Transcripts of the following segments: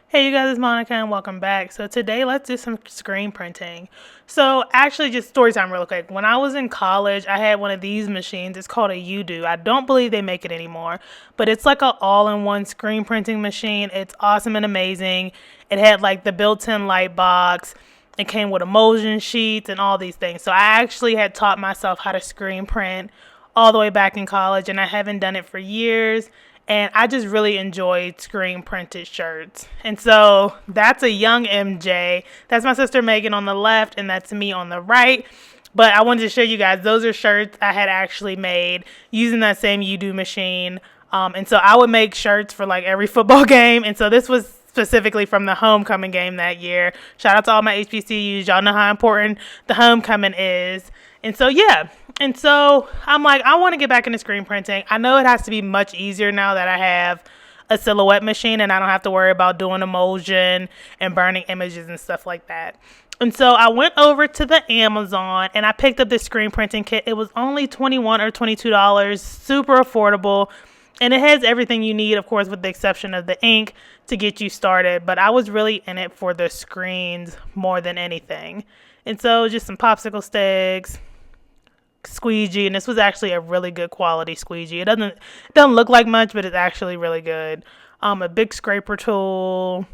Hey you guys, it's Monica and welcome back. So today let's do some screen printing. So actually just story time real quick. When I was in college, I had one of these machines. It's called a Udo. I don't believe they make it anymore, but it's like an all-in-one screen printing machine. It's awesome and amazing. It had like the built-in light box. It came with emulsion sheets and all these things. So I actually had taught myself how to screen print all the way back in college, and I haven't done it for years. And I just really enjoyed screen printed shirts. And so that's a young MJ. That's my sister Megan on the left, and that's me on the right. But I wanted to show you guys, those are shirts I had actually made using that same Udo machine. And so I would make shirts for like every football game. And so this was specifically from the homecoming game that year. Shout out to all my HBCUs. Y'all know how important the homecoming is. And so, yeah. And so I'm like, I want to get back into screen printing. I know it has to be much easier now that I have a silhouette machine and I don't have to worry about doing emulsion and burning images and stuff like that. And so I went over to the Amazon and I picked up this screen printing kit. It was only $21 or $22, super affordable. And it has everything you need, of course, with the exception of the ink to get you started. But I was really in it for the screens more than anything. And so just some popsicle sticks, squeegee, and this was actually a really good quality squeegee. It doesn't look like much, but it's actually really good. A big scraper tool,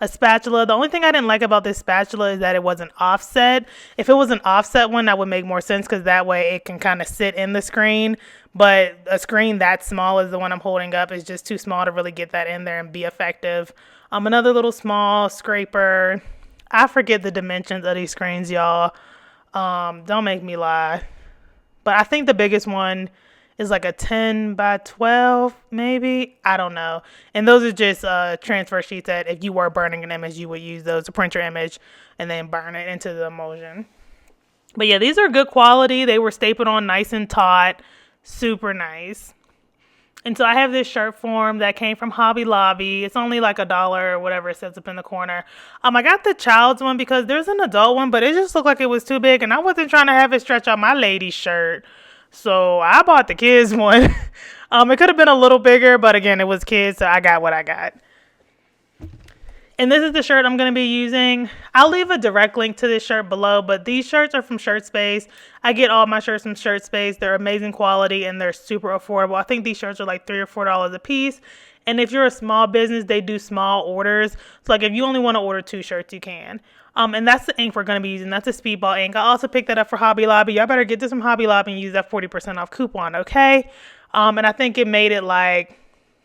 a spatula. The only thing I didn't like about this spatula is that it wasn't offset. If it was an offset one, that would make more sense because that way it can kind of sit in the screen. But a screen that small as the one I'm holding up is just too small to really get that in there and be effective. Another little small scraper. I forget the dimensions of these screens, y'all. Don't make me lie. But I think the biggest one is like a 10 by 12, maybe. I don't know. And those are just transfer sheets that if you were burning an image, you would use those to print your image and then burn it into the emulsion. But yeah, these are good quality. They were stapled on nice and taut. Super nice. And so I have this shirt form that came from Hobby Lobby. It's only like $1 or whatever it says up in the corner. I got the child's one because there's an adult one, but it just looked like it was too big, and I wasn't trying to have it stretch out my lady's shirt. So I bought the kids one. It could have been a little bigger, but again, it was kids, so I got what I got. And this is the shirt I'm going to be using. I'll leave a direct link to this shirt below, but these shirts are from Shirt Space. I get all my shirts from Shirt Space. They're amazing quality and they're super affordable. I think these shirts are like $3 or $4 a piece. And if you're a small business, they do small orders. So like if you only want to order 2 shirts, you can. And that's the ink we're going to be using. That's a Speedball ink. I also picked that up for Hobby Lobby. Y'all better get this from Hobby Lobby and use that 40% off coupon, okay? And I think it made it like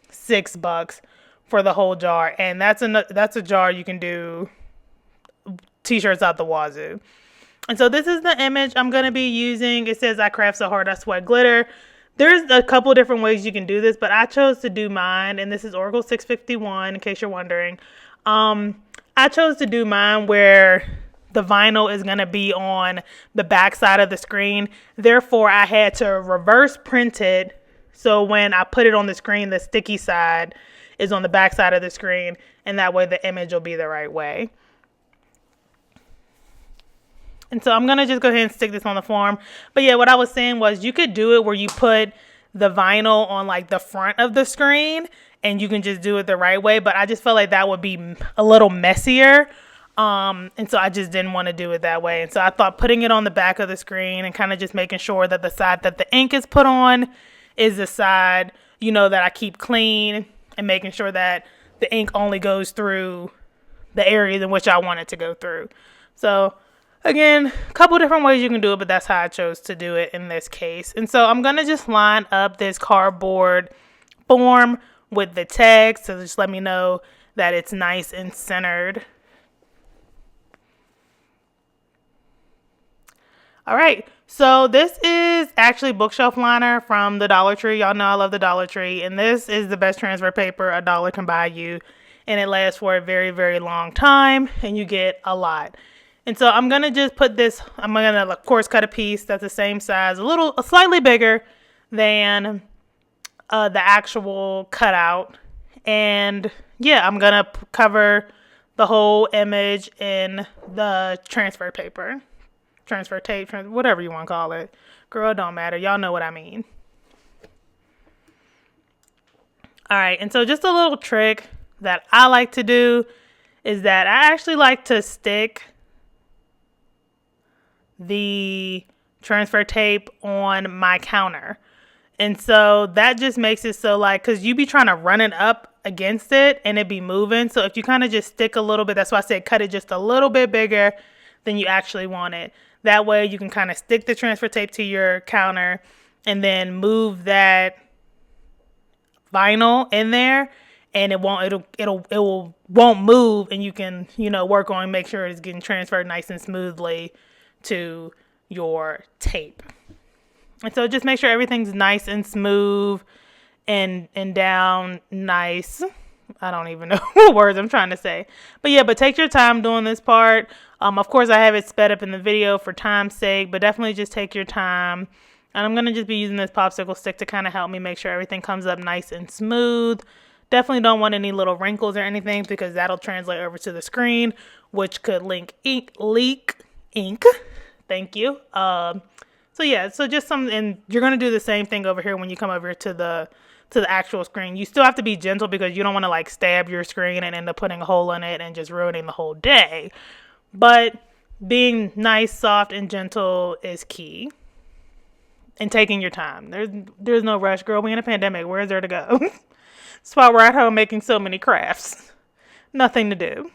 $6 for the whole jar, and that's a jar you can do t-shirts out the wazoo. And so this is the image I'm going to be using. It says I craft so hard I sweat glitter. There's a couple different ways you can do this, but I chose to do mine, and this is Oracle 651 in case you're wondering. I chose to do mine where the vinyl is going to be on the back side of the screen. Therefore, I had to reverse print it, so when I put it on the screen, the sticky side is on the back side of the screen, and that way the image will be the right way. And so I'm going to just go ahead and stick this on the form. But yeah, what I was saying was you could do it where you put the vinyl on like the front of the screen and you can just do it the right way. But I just felt like that would be a little messier. And so I just didn't want to do it that way. And so I thought putting it on the back of the screen and kind of just making sure that the side that the ink is put on is the side, that I keep clean, and making sure that the ink only goes through the areas in which I want it to go through. So again, a couple different ways you can do it, but that's how I chose to do it in this case. And so I'm going to just line up this cardboard form with the text. So just let me know that it's nice and centered. All right, so this is actually bookshelf liner from the Dollar Tree. Y'all know I love the Dollar Tree, and this is the best transfer paper a dollar can buy you, and it lasts for a very, very long time, and you get a lot. And so I'm gonna just put this. I'm gonna, of course, cut a piece that's the same size, slightly bigger than the actual cutout, and yeah, I'm gonna cover the whole image in the transfer paper. Transfer tape, whatever you want to call it. Girl, it don't matter. Y'all know what I mean. All right, and so just a little trick that I like to do is that I actually like to stick the transfer tape on my counter. And so that just makes it so like, because you be trying to run it up against it and it be moving. So if you kind of just stick a little bit, that's why I said cut it just a little bit bigger than you actually want it. That way you can kind of stick the transfer tape to your counter and then move that vinyl in there, and it won't move, and you can, work on make sure it's getting transferred nice and smoothly to your tape. And so just make sure everything's nice and smooth and down nice. I don't even know what words I'm trying to say. But take your time doing this part. Of course, I have it sped up in the video for time's sake, but definitely just take your time. And I'm going to just be using this popsicle stick to kind of help me make sure everything comes up nice and smooth. Definitely don't want any little wrinkles or anything because that'll translate over to the screen, which could leak ink. Thank you. So just and you're going to do the same thing over here when you come over here to the actual screen. You still have to be gentle because you don't want to like stab your screen and end up putting a hole in it and just ruining the whole day. But being nice, soft, and gentle is key. And taking your time. There's no rush, girl. We in a pandemic. Where is there to go? That's why we're at home making so many crafts. Nothing to do.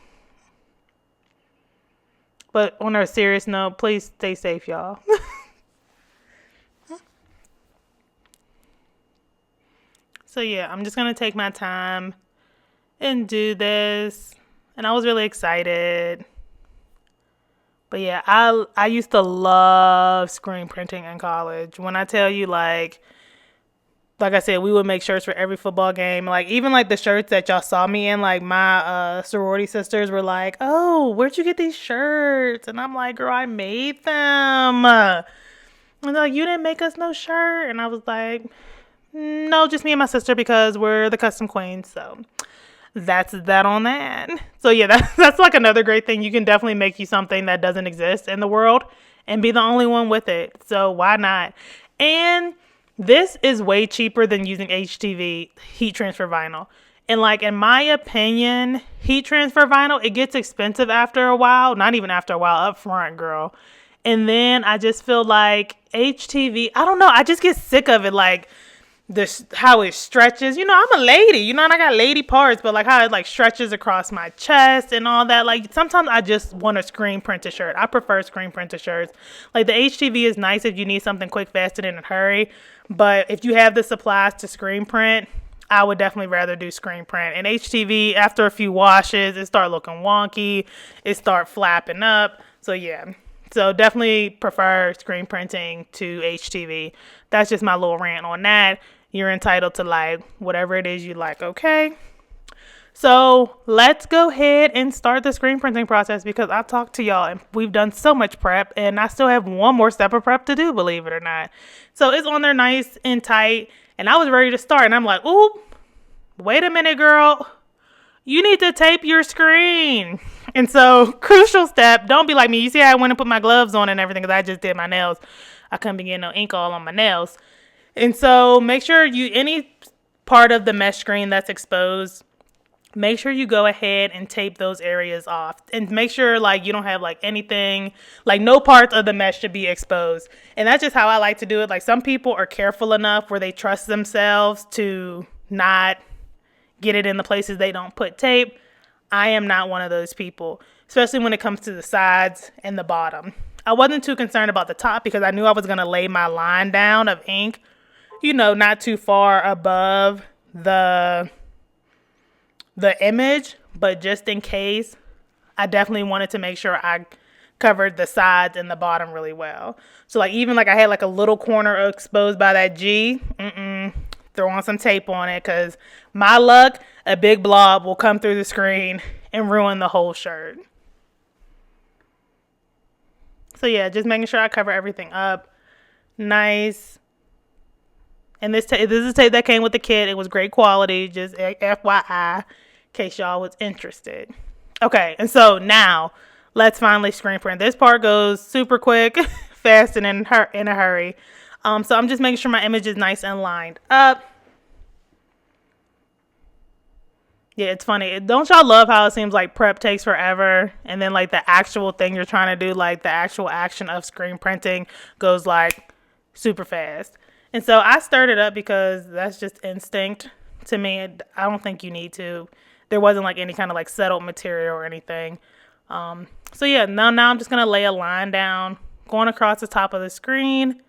But on a serious note, please stay safe, y'all. So yeah, I'm just going to take my time and do this. And I was really excited. But yeah, I used to love screen printing in college. When I tell you, like I said, we would make shirts for every football game. Like, even like the shirts that y'all saw me in, like my sorority sisters were like, oh, where'd you get these shirts? And I'm like, girl, I made them. And they're like, you didn't make us no shirt? And I was like, no, just me and my sister because we're the custom queens. So that's that on that. So yeah, that's like another great thing. You can definitely make you something that doesn't exist in the world and be the only one with it. So why not? And this is way cheaper than using HTV, heat transfer vinyl. And like, in my opinion, heat transfer vinyl, it gets expensive after a while. Not even after a while, up front, girl. And then I just feel like HTV, I don't know, I just get sick of it. Like, how it stretches, I'm a lady, and I got lady parts, but like how it like stretches across my chest and all that. Like sometimes I just want a screen printed shirt. I prefer screen printed shirts. Like the HTV is nice if you need something quick, fast, and in a hurry. But if you have the supplies to screen print, I would definitely rather do screen print. And HTV, after a few washes, it start looking wonky. It start flapping up. So yeah. So definitely prefer screen printing to HTV. That's just my little rant on that. You're entitled to like whatever it is you like, okay? So let's go ahead and start the screen printing process because I've talked to y'all and we've done so much prep and I still have one more step of prep to do, believe it or not. So it's on there nice and tight and I was ready to start and I'm like, ooh, wait a minute, girl. You need to tape your screen. And so, crucial step, don't be like me. You see how I went and put my gloves on and everything because I just did my nails. I couldn't be getting no ink all on my nails. And so, make sure any part of the mesh screen that's exposed, make sure you go ahead and tape those areas off. And make sure, like, you don't have, like, anything, like, no parts of the mesh should be exposed. And that's just how I like to do it. Like, some people are careful enough where they trust themselves to not get it in the places they don't put tape. I am not one of those people, especially when it comes to the sides and the bottom. I wasn't too concerned about the top because I knew I was going to lay my line down of ink, not too far above the image, but just in case, I definitely wanted to make sure I covered the sides and the bottom really well. So like even like I had like a little corner exposed by that G, throw on some tape on it because my luck, a big blob will come through the screen and ruin the whole shirt. So yeah, just making sure I cover everything up nice. And this is tape that came with the kit. It was great quality, just FYI, in case y'all was interested. Okay, and so now let's finally screen print. This part goes super quick, fast, and in a hurry. So I'm just making sure my image is nice and lined up. Yeah, it's funny. Don't y'all love how it seems like prep takes forever, and then like the actual thing you're trying to do, like the actual action of screen printing, goes like super fast. And so I stirred it up because that's just instinct to me. I don't think you need to. There wasn't like any kind of like settled material or anything. So yeah, now I'm just gonna lay a line down, going across the top of the screen.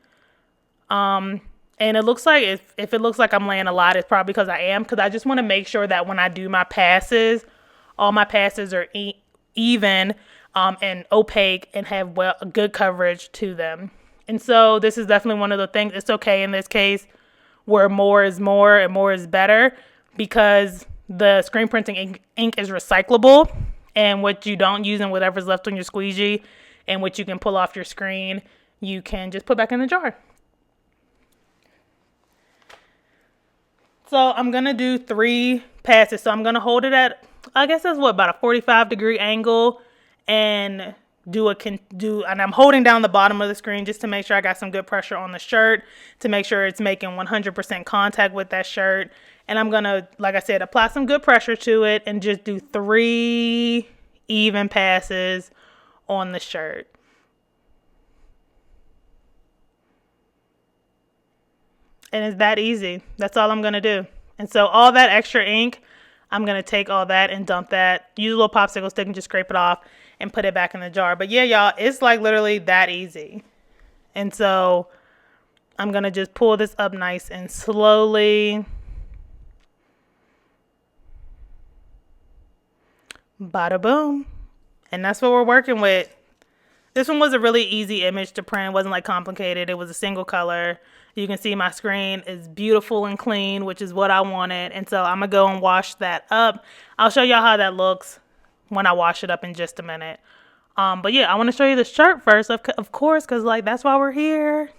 And it looks like if it looks like I'm laying a lot, it's probably because I am, because I just want to make sure that when I do my passes, all my passes are even and opaque and have good coverage to them. And so this is definitely one of the things. It's okay in this case where more is more and more is better, because the screen printing ink is recyclable, and what you don't use and whatever's left on your squeegee and what you can pull off your screen, you can just put back in the jar. So I'm going to do 3 passes. So I'm going to hold it at, I guess that's about a 45-degree angle, and and I'm holding down the bottom of the screen just to make sure I got some good pressure on the shirt, to make sure it's making 100% contact with that shirt. And I'm going to, like I said, apply some good pressure to it and just do 3 even passes on the shirt. And it's that easy. That's all I'm going to do. And so all that extra ink, I'm going to take all that and dump that. Use a little popsicle stick and just scrape it off and put it back in the jar. But yeah, y'all, it's like literally that easy. And so I'm going to just pull this up nice and slowly. Bada boom. And that's what we're working with. This one was a really easy image to print. It wasn't like complicated. It was a single color. You can see my screen is beautiful and clean, which is what I wanted. And so I'm going to go and wash that up. I'll show y'all how that looks when I wash it up in just a minute. But yeah, I want to show you the shirt first, of course, because like that's why we're here.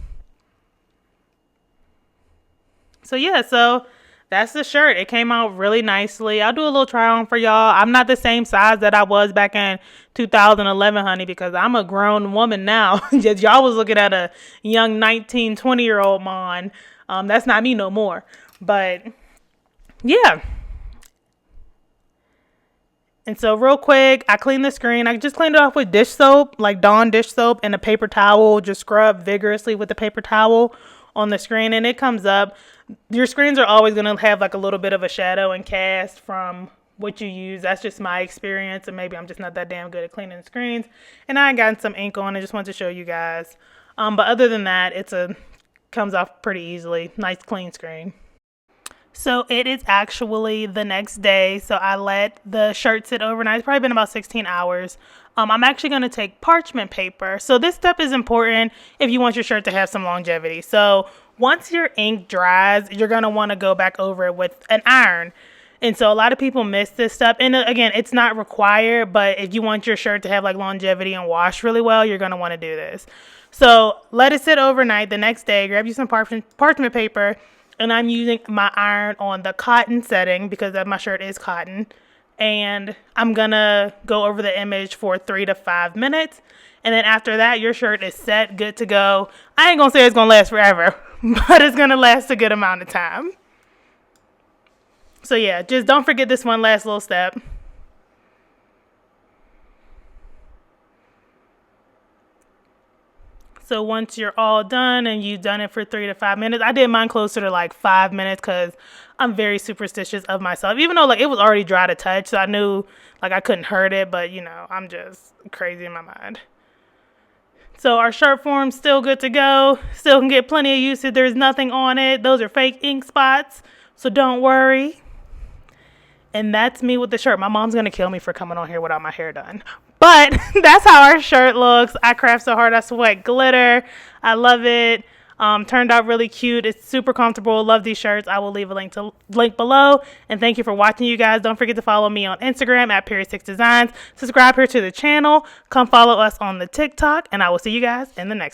So yeah, so that's the shirt. It came out really nicely. I'll do a little try on for y'all. I'm not the same size that I was back in 2011, honey, because I'm a grown woman now. Just y'all was looking at a young 19, 20-year-old Mon. That's not me no more. But yeah. And so real quick, I cleaned the screen. I just cleaned it off with dish soap, like Dawn dish soap, and a paper towel. Just scrub vigorously with the paper towel on the screen, and it comes up. Your screens are always going to have like a little bit of a shadow and cast from what you use. That's just my experience, and maybe I'm just not that damn good at cleaning screens. And I got some ink on. I just wanted to show you guys. But other than that, comes off pretty easily. Nice clean screen. So it is actually the next day. So I let the shirt sit overnight. It's probably been about 16 hours. I'm actually going to take parchment paper. So this step is important if you want your shirt to have some longevity. So once your ink dries, you're going to want to go back over it with an iron. And so a lot of people miss this step. And again, it's not required, but if you want your shirt to have like longevity and wash really well, you're going to want to do this. So let it sit overnight. The next day, grab you some parchment paper. And I'm using my iron on the cotton setting because my shirt is cotton. And I'm going to go over the image for 3 to 5 minutes. And then after that, your shirt is set, good to go. I ain't going to say it's going to last forever, but it's going to last a good amount of time. So yeah, just don't forget this one last little step. So once you're all done and you've done it for 3 to 5 minutes, I did mine closer to like 5 minutes because I'm very superstitious of myself. Even though like it was already dry to touch, so I knew like I couldn't hurt it, but you know, I'm just crazy in my mind. So our shirt form's still good to go. Still can get plenty of usage. There's nothing on it. Those are fake ink spots, so don't worry. And that's me with the shirt. My mom's going to kill me for coming on here without my hair done. But that's how our shirt looks. I craft so hard I sweat glitter. I love it. Turned out really cute. It's super comfortable. Love these shirts. I will leave a link below. And thank you for watching, you guys. Don't forget to follow me on Instagram at Period6Designs. Subscribe here to the channel. Come follow us on the TikTok. And I will see you guys in the next one.